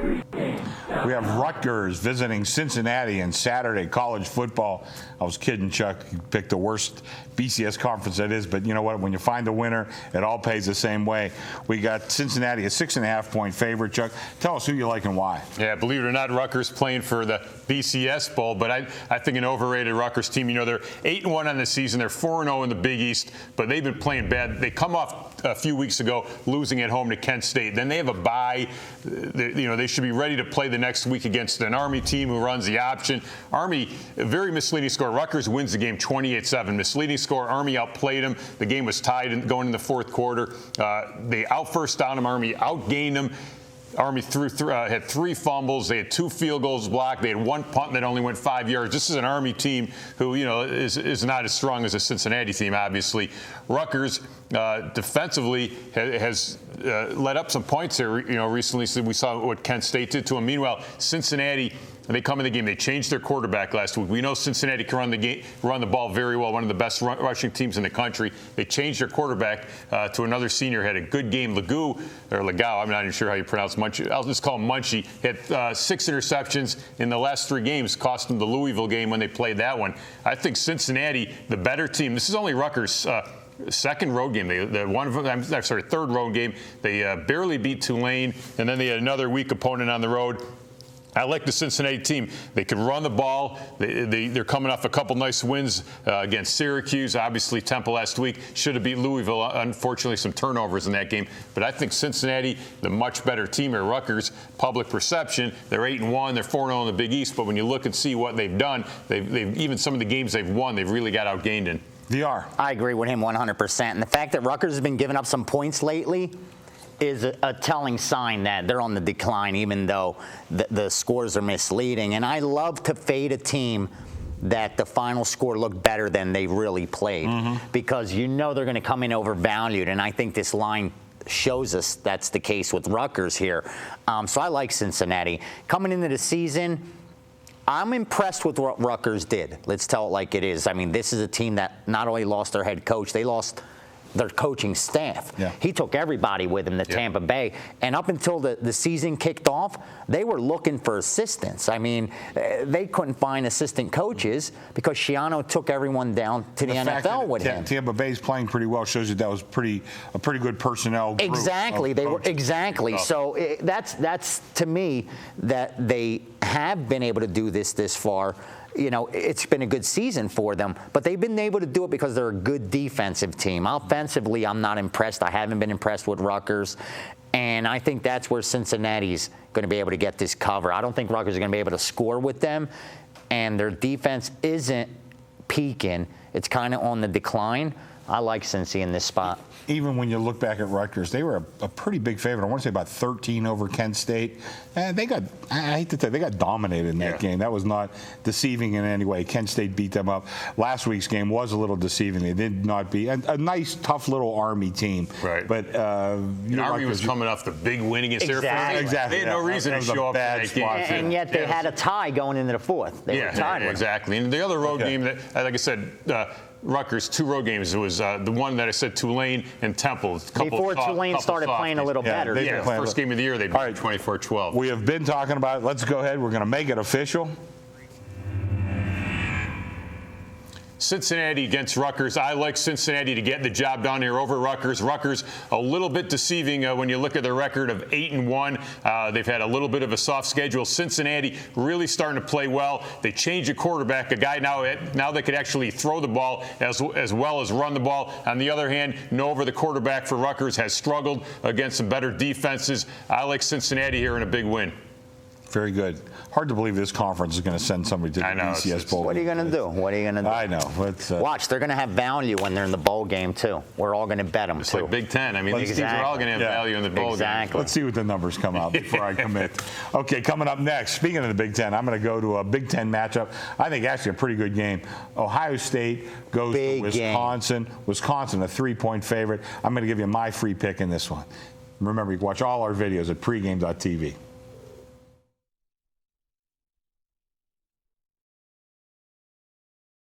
We have Rutgers visiting Cincinnati in Saturday college football. I was kidding, Chuck. You picked the worst BCS conference that is, but you know what? When you find a winner, it all pays the same way. We got Cincinnati a 6.5-point favorite. Chuck, tell us who you like and why. Yeah, believe it or not, Rutgers playing for the BCS Bowl, but I think an overrated Rutgers team. You know, they're 8-1 on the season. They're 4-0 in the Big East, but they've been playing bad. They come off a few weeks ago losing at home to Kent State. Then they have a bye. They should be ready to play the next week against an Army team who runs the option. Army, a very misleading score. Rutgers wins the game 28-7. Misleading score. Army outplayed them. The game was tied going in the fourth quarter. They out-first down them. Army outgained them. Army had 3 fumbles. They had 2 field goals blocked. They had 1 punt that only went 5 yards. This is an Army team who, is not as strong as a Cincinnati team, obviously. Rutgers defensively has let up some points here, recently. So we saw what Kent State did to them. Meanwhile, Cincinnati, they come in the game. They changed their quarterback last week. We know Cincinnati can run the ball very well, one of the best rushing teams in the country. They changed their quarterback to another senior, had a good game. Legau, I'm not even sure how you pronounce Munchie. I'll just call him Munchie. Had 6 interceptions in the last 3 games, cost them the Louisville game when they played that one. I think Cincinnati, the better team. This is only Rutgers' second road game. Third road game. They barely beat Tulane, and then they had another weak opponent on the road. I like the Cincinnati team. They can run the ball. They're coming off a couple nice wins against Syracuse. Obviously, Temple last week should have beat Louisville. Unfortunately, some turnovers in that game. But I think Cincinnati, the much better team at Rutgers, public perception, they're 8-1. They're 4-0 in the Big East. But when you look and see what they've done, they've even some of the games they've won, they've really got outgained in. VR. I agree with him 100%. And the fact that Rutgers has been giving up some points lately is a telling sign that they're on the decline, even though the scores are misleading. And I love to fade a team that the final score looked better than they really played, because they're going to come in overvalued. And I think this line shows us that's the case with Rutgers here. So I like Cincinnati. Coming into the season, I'm impressed with what Rutgers did. Let's tell it like it is. I mean, this is a team that not only lost their head coach, they lost their coaching staff. Yeah. He took everybody with him to Tampa Bay. And up until the season kicked off, they were looking for assistants. I mean, they couldn't find assistant coaches because Schiano took everyone down to the NFL with him. Tampa Bay's playing pretty well shows you that was a pretty good personnel group. Exactly. Oh. So that's to me that they have been able to do this far. It's been a good season for them, but they've been able to do it because they're a good defensive team. Offensively, I'm not impressed. I haven't been impressed with Rutgers, and I think that's where Cincinnati's going to be able to get this cover. I don't think Rutgers is going to be able to score with them, and their defense isn't peaking. It's kind of on the decline. I like Cincy in this spot. Even when you look back at Rutgers, they were a pretty big favorite. I want to say about 13 over Kent State. And I hate to tell you, they got dominated in that game. That was not deceiving in any way. Kent State beat them up. Last week's game was a little deceiving. They did not beat a nice, tough little Army team. Right. But Army was coming off the big win against Air Force. Exactly. They had no reason to show up in that game. And yet they had a tie going into the fourth. They were tied. Exactly. And the other road game that, like I said, Rutgers, 2 road games. It was the one that I said, Tulane and Temple. Before Tulane started playing a little better. First game of the year, they beat 24-12. We have been talking about it. Let's go ahead. We're going to make it official. Cincinnati against Rutgers. I like Cincinnati to get the job done here over Rutgers. Rutgers a little bit deceiving when you look at their record of 8-1. They've had a little bit of a soft schedule. Cincinnati really starting to play well. They changed a quarterback, a guy now that could actually throw the ball as well as run the ball. On the other hand, Nova, the quarterback for Rutgers, has struggled against some better defenses. I like Cincinnati here in a big win. Very good. Hard to believe this conference is going to send somebody to the BCS Bowl. What are you going to do? I know. Watch, they're going to have value when they're in the bowl game, too. We're all going to bet them, It's too. like Big Ten. I mean, these teams are all going to have value in the bowl game. Let's see what the numbers come out before I commit. Okay, coming up next, speaking of the Big Ten, I'm going to go to a Big Ten matchup. I think actually a pretty good game. Ohio State goes to Wisconsin. Wisconsin, a 3-point favorite. I'm going to give you my free pick in this one. Remember, you can watch all our videos at pregame.tv.